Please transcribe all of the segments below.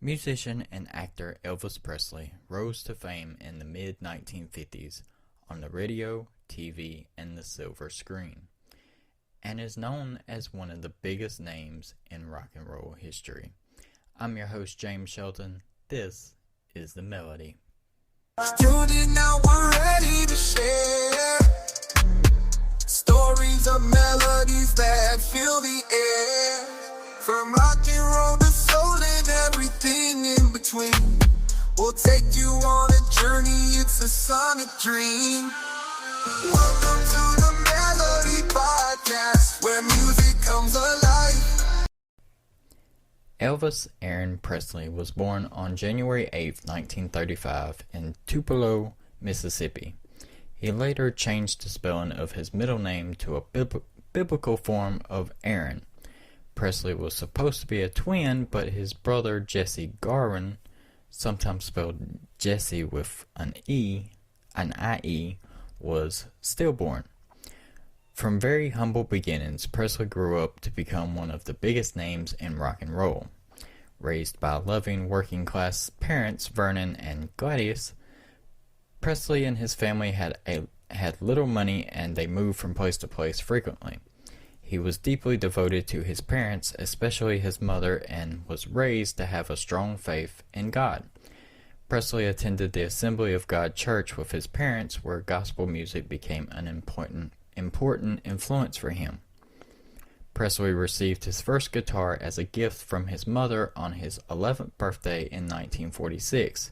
Musician and actor Elvis Presley rose to fame in the mid-1950s on the radio, TV, and the silver screen, and is known as one of the biggest names in rock and roll history. I'm your host, James Shelton. This is The Melody. Student, now we're ready to share stories of melodies that fill the air. From rock and roll to soul and everything in between, we'll take you on a journey, it's a sonic dream. Welcome to the Melody Podcast, where music comes alive. Elvis Aaron Presley was born on January 8, 1935 in Tupelo, Mississippi. He later changed the spelling of his middle name to a biblical form of Aaron. Presley was supposed to be a twin, but his brother Jesse Garvin, sometimes spelled Jesse with an IE, was stillborn. From very humble beginnings, Presley grew up to become one of the biggest names in rock and roll. Raised by loving working-class parents Vernon and Gladys, Presley and his family had little money and they moved from place to place frequently. He was deeply devoted to his parents, especially his mother, and was raised to have a strong faith in God. Presley attended the Assembly of God Church with his parents, where gospel music became an important influence for him. Presley received his first guitar as a gift from his mother on his 11th birthday in 1946,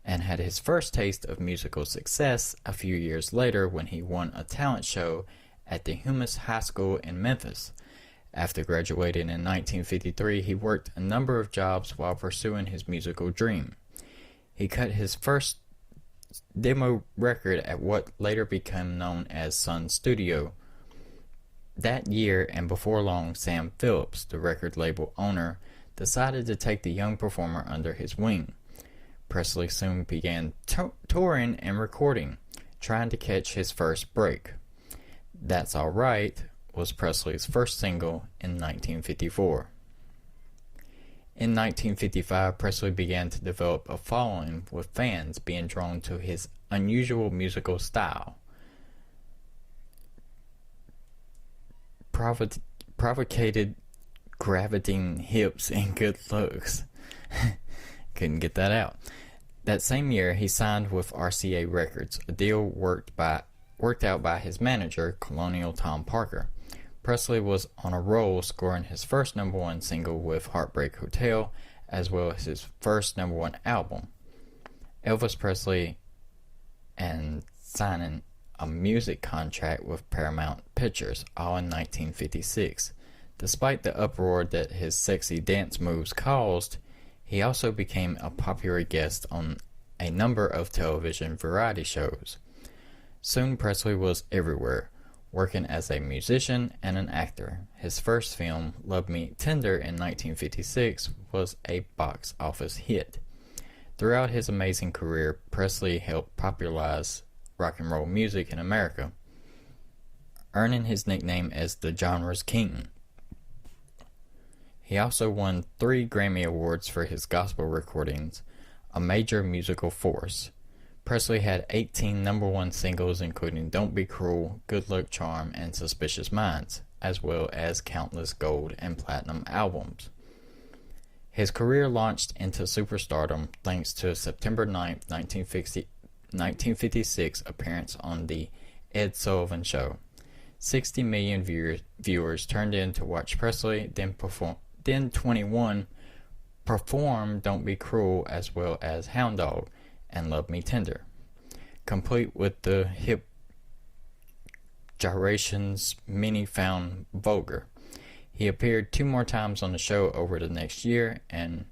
and had his first taste of musical success a few years later when he won a talent show at the Hummus High School in Memphis. After graduating in 1953, he worked a number of jobs while pursuing his musical dream. He cut his first demo record at what later became known as Sun Studio that year, and before long, Sam Phillips, the record label owner, decided to take the young performer under his wing. Presley soon began touring and recording, trying to catch his first break. That's Alright was Presley's first single in 1954. In 1955, Presley began to develop a following, with fans being drawn to his unusual musical style. Provocated, gravitating hips and good looks. Couldn't get that out. That same year, he signed with RCA Records, a deal worked out by his manager, Colonial Tom Parker. Presley was on a roll, scoring his first number one single with Heartbreak Hotel, as well as his first number one album. Elvis Presley and signing a music contract with Paramount Pictures, all in 1956. Despite the uproar that his sexy dance moves caused, he also became a popular guest on a number of television variety shows. Soon Presley was everywhere, working as a musician and an actor. His first film, Love Me Tender in 1956, was a box office hit. Throughout his amazing career, Presley helped popularize rock and roll music in America, earning his nickname as the genre's king. He also won 3 Grammy Awards for his gospel recordings, a major musical force. Presley had 18 number one singles, including Don't Be Cruel, Good Luck Charm, and Suspicious Minds, as well as countless gold and platinum albums. His career launched into superstardom thanks to a September 9, 1956 appearance on The Ed Sullivan Show. 60 million viewers turned in to watch Presley, then 21 perform Don't Be Cruel, as well as Hound Dog and Love Me Tender, complete with the hip gyrations many found vulgar. He appeared 2 more times on the show over the next year, and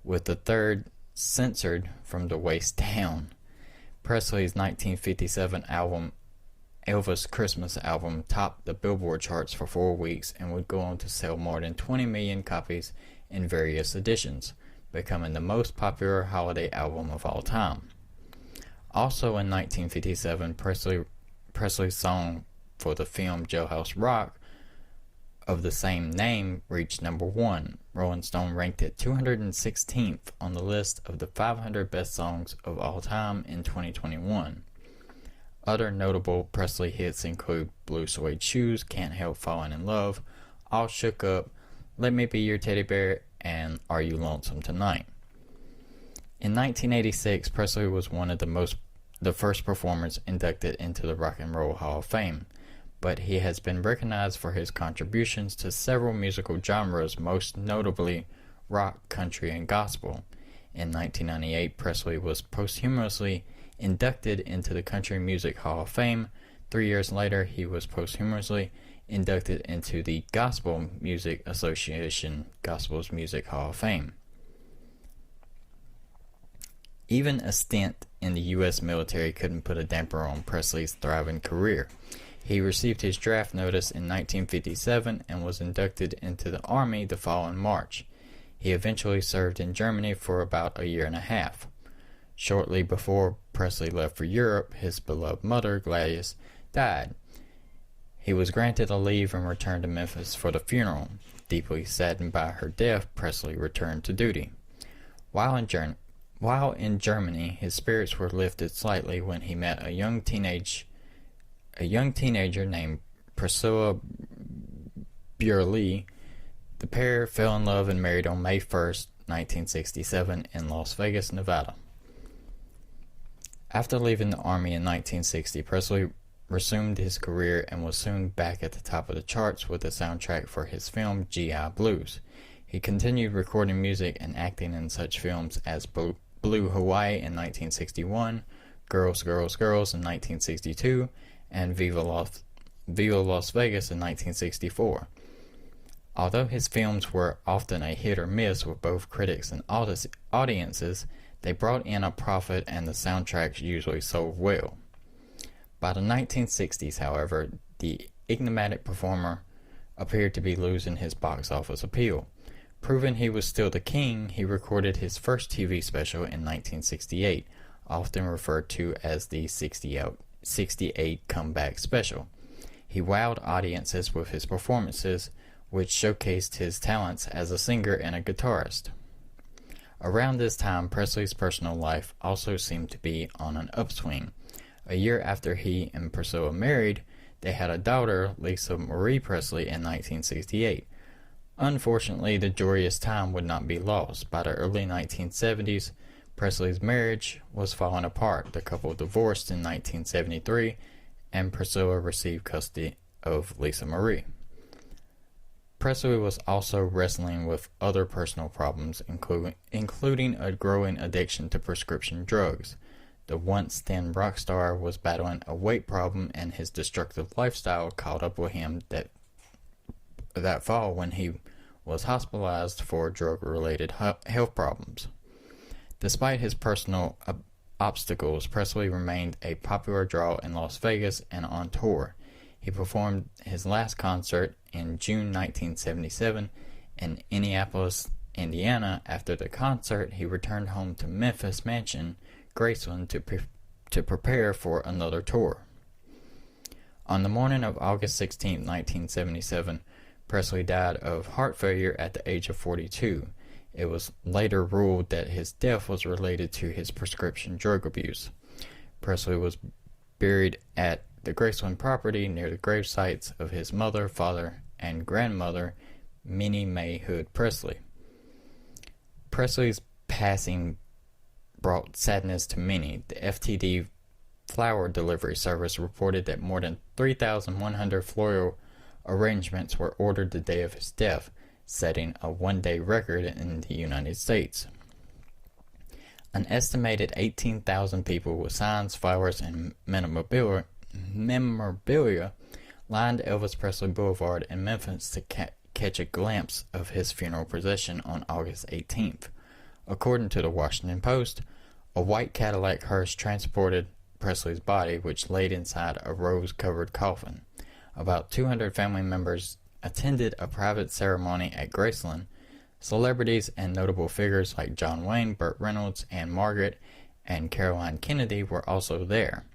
with the third censored from the waist down. Presley's 1957 album, Elvis Christmas album, topped the Billboard charts for 4 weeks and would go on to sell more than 20 million copies in various editions, becoming the most popular holiday album of all time. Also in 1957, Presley's song for the film Jailhouse Rock of the same name reached number 1. Rolling Stone ranked it 216th on the list of the 500 best songs of all time in 2021. Other notable Presley hits include Blue Suede Shoes, Can't Help Falling in Love, All Shook Up, Let Me Be Your Teddy Bear, and Are You Lonesome Tonight? In 1986, Presley was one of the first performers inducted into the Rock and Roll Hall of Fame, but he has been recognized for his contributions to several musical genres, most notably rock, country, and gospel. In 1998, Presley was posthumously inducted into the Country Music Hall of Fame. 3 years later, he was posthumously inducted into the Gospel Music Association Gospels Music Hall of Fame. Even a stint in the U.S. military couldn't put a damper on Presley's thriving career. He received his draft notice in 1957 and was inducted into the Army the following March. He eventually served in Germany for about a year and a half. Shortly before Presley left for Europe, his beloved mother, Gladys, died. He was granted a leave and returned to Memphis for the funeral. Deeply saddened by her death, Presley returned to duty. While in Germany, his spirits were lifted slightly when he met a young teenager named Priscilla Burley. The pair fell in love and married on May 1st, 1967 in Las Vegas, Nevada. After leaving the Army in 1960, Presley resumed his career and was soon back at the top of the charts with the soundtrack for his film G.I. Blues. He continued recording music and acting in such films as Blue Hawaii in 1961, Girls, Girls, Girls in 1962, and Viva Las Vegas in 1964. Although his films were often a hit or miss with both critics and audiences, they brought in a profit and the soundtracks usually sold well. By the 1960s, however, the enigmatic performer appeared to be losing his box office appeal. Proving he was still the king, he recorded his first TV special in 1968, often referred to as the 68 Comeback Special. He wowed audiences with his performances, which showcased his talents as a singer and a guitarist. Around this time, Presley's personal life also seemed to be on an upswing. A year after he and Priscilla married, they had a daughter, Lisa Marie Presley, in 1968. Unfortunately, the joyous time would not be lost. By the early 1970s, Presley's marriage was falling apart. The couple divorced in 1973, and Priscilla received custody of Lisa Marie. Presley was also wrestling with other personal problems, including a growing addiction to prescription drugs. The once thin rock star was battling a weight problem, and his destructive lifestyle caught up with him that fall when he was hospitalized for drug-related health problems. Despite his personal obstacles, Presley remained a popular draw in Las Vegas and on tour. He performed his last concert in June 1977 in Indianapolis, Indiana. After the concert, he returned home to Memphis Mansion, Graceland, to prepare for another tour. On the morning of August 16, 1977, Presley died of heart failure at the age of 42. It was later ruled that his death was related to his prescription drug abuse. Presley was buried at the Graceland property near the grave sites of his mother, father, and grandmother, Minnie Mae Hood Presley. Presley's passing brought sadness to many. The FTD flower delivery service reported that more than 3,100 floral arrangements were ordered the day of his death, setting a one-day record in the United States. An estimated 18,000 people with signs, flowers, and memorabilia lined Elvis Presley Boulevard in Memphis to catch a glimpse of his funeral procession on August 18th. According to the Washington Post, a white Cadillac hearse transported Presley's body, which laid inside a rose-covered coffin. About 200 family members attended a private ceremony at Graceland. Celebrities and notable figures like John Wayne, Burt Reynolds, Anne Margaret, and Caroline Kennedy were also there.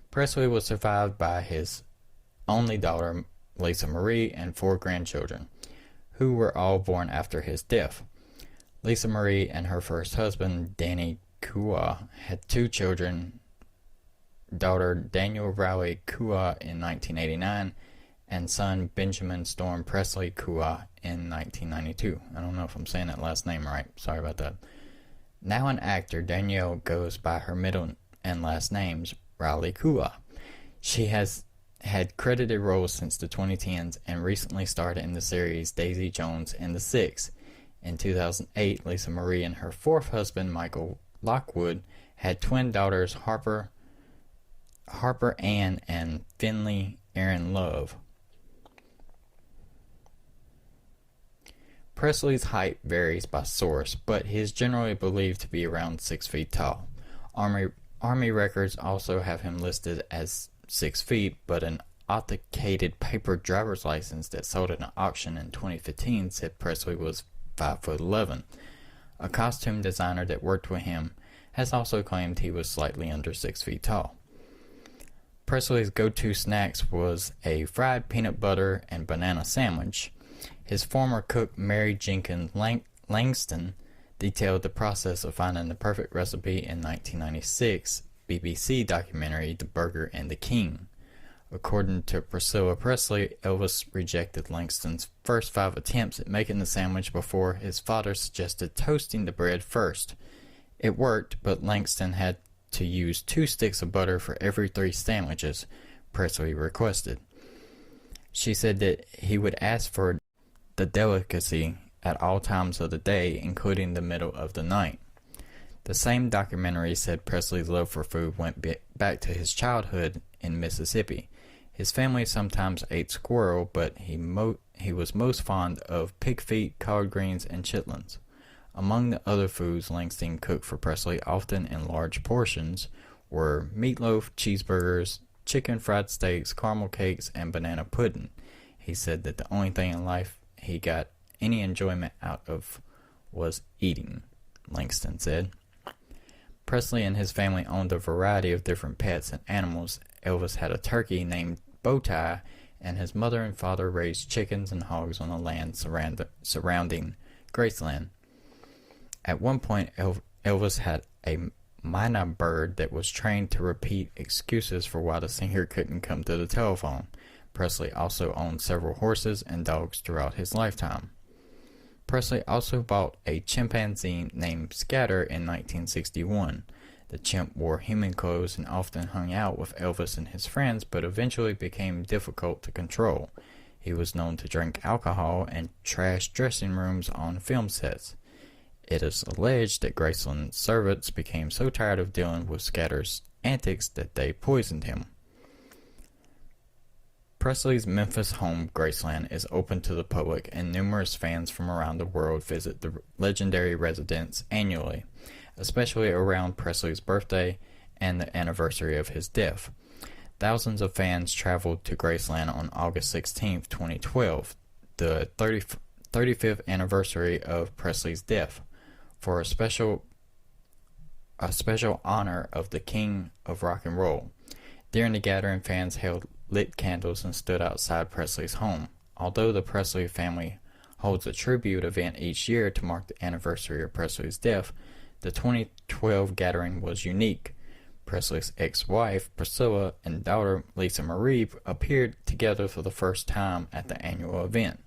Presley was survived by his only daughter, Lisa Marie, and 4 grandchildren, who were all born after his death. Lisa Marie and her first husband, Danny Kua, had 2 children, daughter Daniel Rowley Kua in 1989, and son Benjamin Storm Presley Kua in 1992. I don't know if I'm saying that last name right. Sorry about that. Now an actor, Danielle goes by her middle and last names, Rowley Kua. She has had credited roles since the 2010s and recently starred in the series Daisy Jones and the Six. In 2008, Lisa Marie and her 4th husband, Michael Lockwood, had twin daughters Harper Ann and Finley Erin Love. Presley's height varies by source, but he is generally believed to be around 6 feet tall. Army records also have him listed as 6 feet, but an authenticated paper driver's license that sold at an auction in 2015 said Presley was 5'11". A costume designer that worked with him has also claimed he was slightly under 6 feet tall. Presley's go-to snacks was a fried peanut butter and banana sandwich. His former cook, Mary Jenkins Langston, detailed the process of finding the perfect recipe in 1996 BBC documentary The Burger and the King. According to Priscilla Presley, Elvis rejected Langston's first 5 attempts at making the sandwich before his father suggested toasting the bread first. It worked, but Langston had to use 2 sticks of butter for every 3 sandwiches, Presley requested. She said that he would ask for the delicacy at all times of the day, including the middle of the night. The same documentary said Presley's love for food went back to his childhood in Mississippi. His family sometimes ate squirrel, but he was most fond of pig feet, collard greens, and chitlins. Among the other foods Langston cooked for Presley, often in large portions, were meatloaf, cheeseburgers, chicken fried steaks, caramel cakes, and banana pudding. He said that the only thing in life he got any enjoyment out of was eating, Langston said. Presley and his family owned a variety of different pets and animals. Elvis had a turkey named Bowtie, and his mother and father raised chickens and hogs on the land surrounding Graceland. At one point, Elvis had a minor bird that was trained to repeat excuses for why the singer couldn't come to the telephone. Presley also owned several horses and dogs throughout his lifetime. Presley also bought a chimpanzee named Scatter in 1961. The chimp wore human clothes and often hung out with Elvis and his friends, but eventually became difficult to control. He was known to drink alcohol and trash dressing rooms on film sets. It is alleged that Graceland servants became so tired of dealing with Scatter's antics that they poisoned him. Presley's Memphis home, Graceland, is open to the public, and numerous fans from around the world visit the legendary residence annually, especially around Presley's birthday and the anniversary of his death. Thousands of fans traveled to Graceland on August 16, 2012, the 35th anniversary of Presley's death, for a special honor of the King of Rock and Roll. During the gathering, fans held lit candles and stood outside Presley's home. Although the Presley family holds a tribute event each year to mark the anniversary of Presley's death, the 2012 gathering was unique. Presley's ex-wife, Priscilla, and daughter, Lisa Marie, appeared together for the first time at the annual event.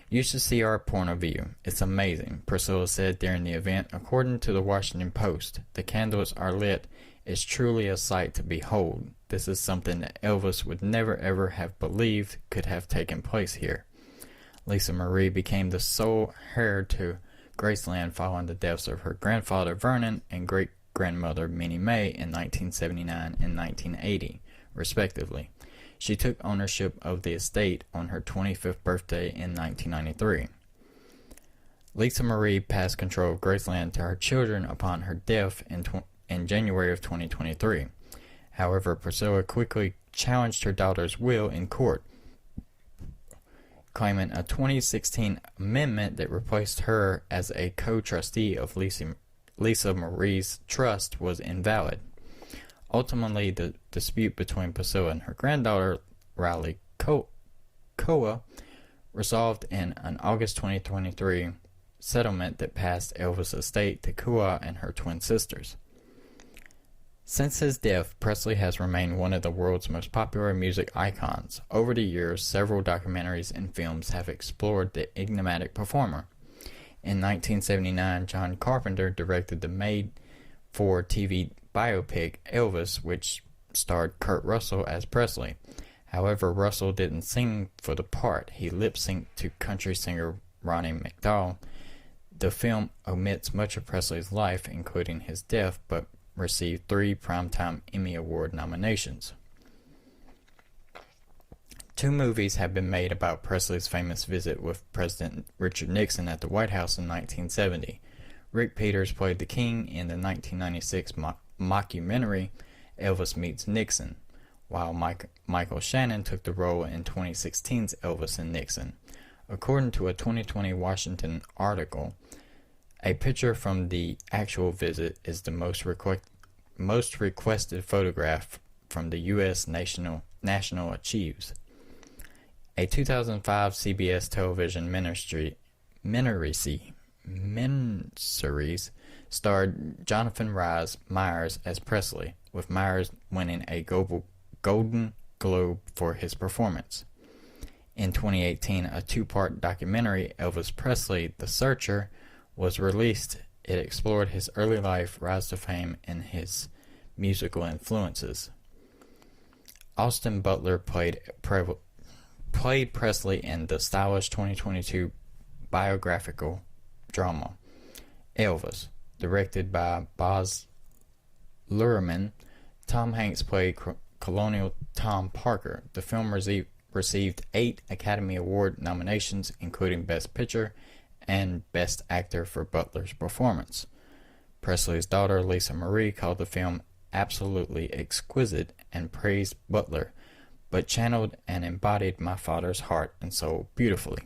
"You should see our point of view. It's amazing," Priscilla said during the event. According to the Washington Post, the candles are lit. It's truly a sight to behold. This is something that Elvis would never ever have believed could have taken place here. Lisa Marie became the sole heir to Graceland following the deaths of her grandfather Vernon and great-grandmother Minnie Mae in 1979 and 1980, respectively. She took ownership of the estate on her 25th birthday in 1993. Lisa Marie passed control of Graceland to her children upon her death in January of 2023. However, Priscilla quickly challenged her daughter's will in court, claiming a 2016 amendment that replaced her as a co-trustee of Lisa Marie's trust was invalid. Ultimately, the dispute between Priscilla and her granddaughter, Riley Koa, resolved in an August 2023 settlement that passed Elvis' estate to Koa and her twin sisters. Since his death, Presley has remained one of the world's most popular music icons. Over the years, several documentaries and films have explored the enigmatic performer. In 1979, John Carpenter directed the made-for-TV biopic Elvis, which starred Kurt Russell as Presley. However, Russell didn't sing for the part. He lip-synced to country singer Ronnie McDowell. The film omits much of Presley's life, including his death, but received 3 Primetime Emmy Award nominations. 2 movies have been made about Presley's famous visit with President Richard Nixon at the White House in 1970. Rick Peters played the King in the 1996 mockumentary Elvis Meets Nixon, while Michael Shannon took the role in 2016's Elvis and Nixon. According to a 2020 Washington article, a picture from the actual visit is the most requested photograph from the U.S. National Archives. A 2005 CBS television miniseries starred Jonathan Myers as Presley, with Myers winning a Golden Globe for his performance. In 2018, a 2-part documentary, Elvis Presley, The Searcher, was released. It explored his early life, rise to fame, and his musical influences. Austin Butler played Presley in the stylish 2022 biographical drama Elvis, directed by Baz Luhrmann. Tom Hanks played Colonel Tom Parker. The film received 8 Academy Award nominations, including Best Picture and Best Actor for Butler's performance. Presley's daughter, Lisa Marie, called the film absolutely exquisite and praised Butler, but channeled and embodied my father's heart and soul beautifully.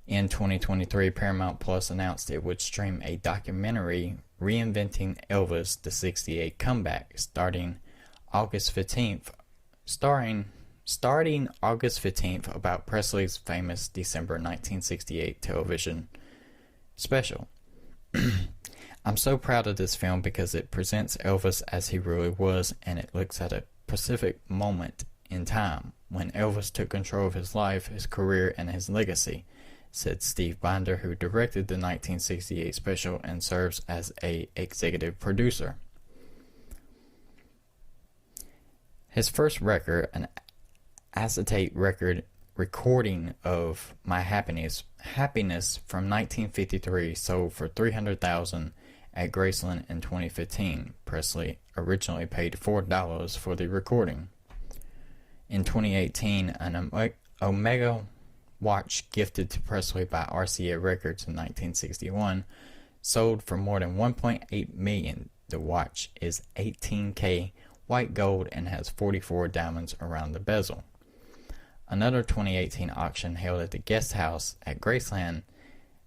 In 2023, Paramount Plus announced it would stream a documentary reinventing Elvis, the 68 comeback, starting August 15th about Presley's famous December 1968 television special. I'm so proud of this film because it presents Elvis as he really was, and it looks at a specific moment in time when Elvis took control of his life, his career, and his legacy, said Steve Binder, who directed the 1968 special and serves as a executive producer. His first record, an acetate recording of My Happiness from 1953, sold for $300,000 at Graceland in 2015. Presley originally paid $4 for the recording. In 2018, an Omega watch gifted to Presley by RCA Records in 1961 sold for more than $1.8 million. The watch is 18K white gold and has 44 diamonds around the bezel. Another 2018 auction held at the Guest House at Graceland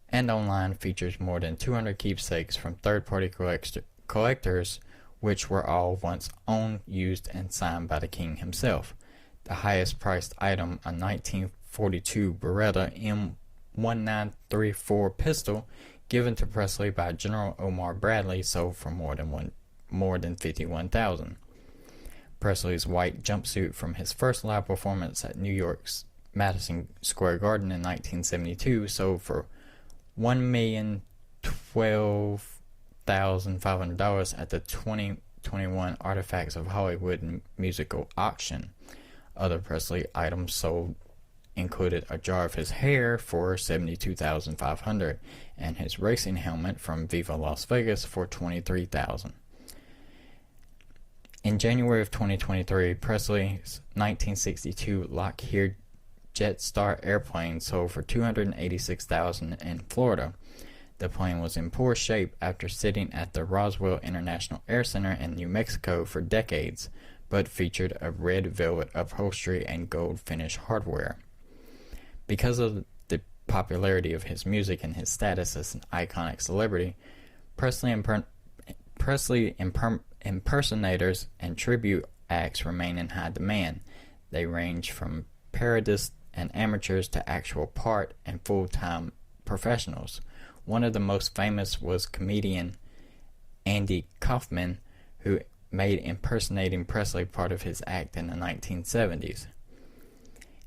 and online features more than 200 keepsakes from third-party collectors, which were all once owned, used, and signed by the king himself. The highest priced item, a 1942 Beretta M1934 pistol given to Presley by General Omar Bradley, sold for more than $51,000. Presley's white jumpsuit from his first live performance at New York's Madison Square Garden in 1972 sold for $1,012,500 at the 2021 Artifacts of Hollywood musical auction. Other Presley items sold included a jar of his hair for $72,500 and his racing helmet from Viva Las Vegas for $23,000. In January of 2023, Presley's 1962 Lockheed Jetstar airplane sold for $286,000 in Florida. The plane was in poor shape after sitting at the Roswell International Air Center in New Mexico for decades, but featured a red velvet upholstery and gold finish hardware. Because of the popularity of his music and his status as an iconic celebrity, Presley impersonators and tribute acts remain in high demand. They range from parodists and amateurs to actual part and full-time professionals. One of the most famous was comedian Andy Kaufman, who made impersonating Presley part of his act in the 1970s.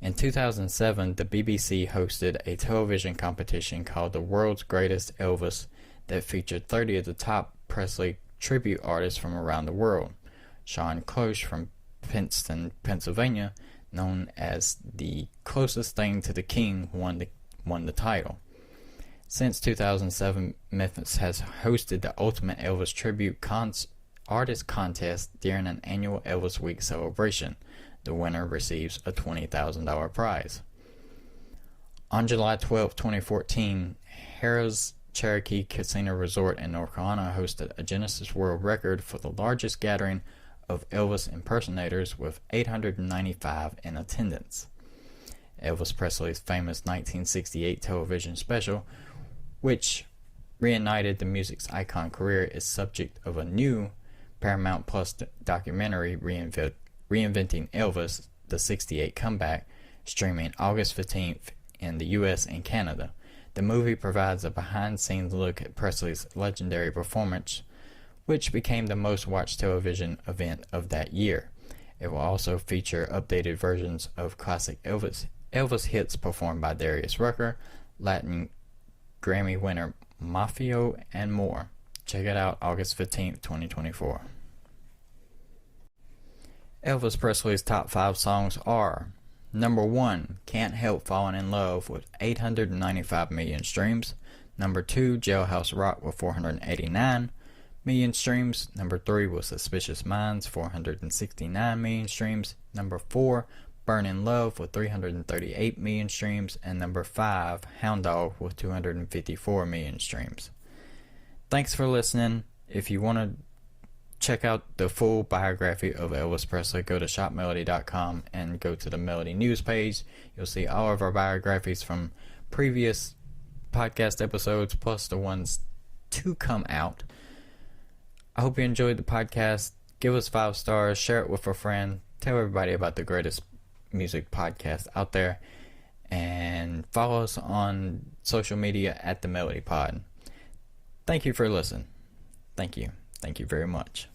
In 2007, the BBC hosted a television competition called The World's Greatest Elvis that featured 30 of the top Presley tribute artists from around the world. Sean Cloche from Princeton, Pennsylvania, known as the closest thing to the king, won the title. Since 2007, Memphis has hosted the Ultimate Elvis Tribute Artist Contest during an annual Elvis Week celebration. The winner receives a $20,000 prize. On July 12, 2014, Harrah's Cherokee Casino Resort in North Carolina hosted a Guinness World Record for the largest gathering of Elvis impersonators, with 895 in attendance. Elvis Presley's famous 1968 television special, which reunited the music's icon career, is subject of a new Paramount Plus documentary, Reinventing Elvis, the 68 Comeback, streaming August 15th in the US and Canada. The movie provides a behind-the-scenes look at Presley's legendary performance, which became the most watched television event of that year. It will also feature updated versions of classic Elvis hits performed by Darius Rucker, Latin Grammy winner Mafio, and more. Check it out August 15th, 2024. Elvis Presley's top 5 songs are: number 1, Can't Help Falling in Love with 895 million streams. Number 2, Jailhouse Rock with 489 million streams. Number 3 was Suspicious Minds, 469 million streams. Number 4, Burning Love with 338 million streams. And number 5, Hound Dog with 254 million streams. Thanks for listening. If you want to check out the full biography of Elvis Presley, go to shopmelody.com and go to the Melody News page. You'll see all of our biographies from previous podcast episodes, plus the ones to come out. I hope you enjoyed the podcast. Give us 5 stars, share it with a friend, tell everybody about the greatest music podcast out there, and follow us on social media at the Melody Pod. Thank you for listening. Thank you. Thank you very much.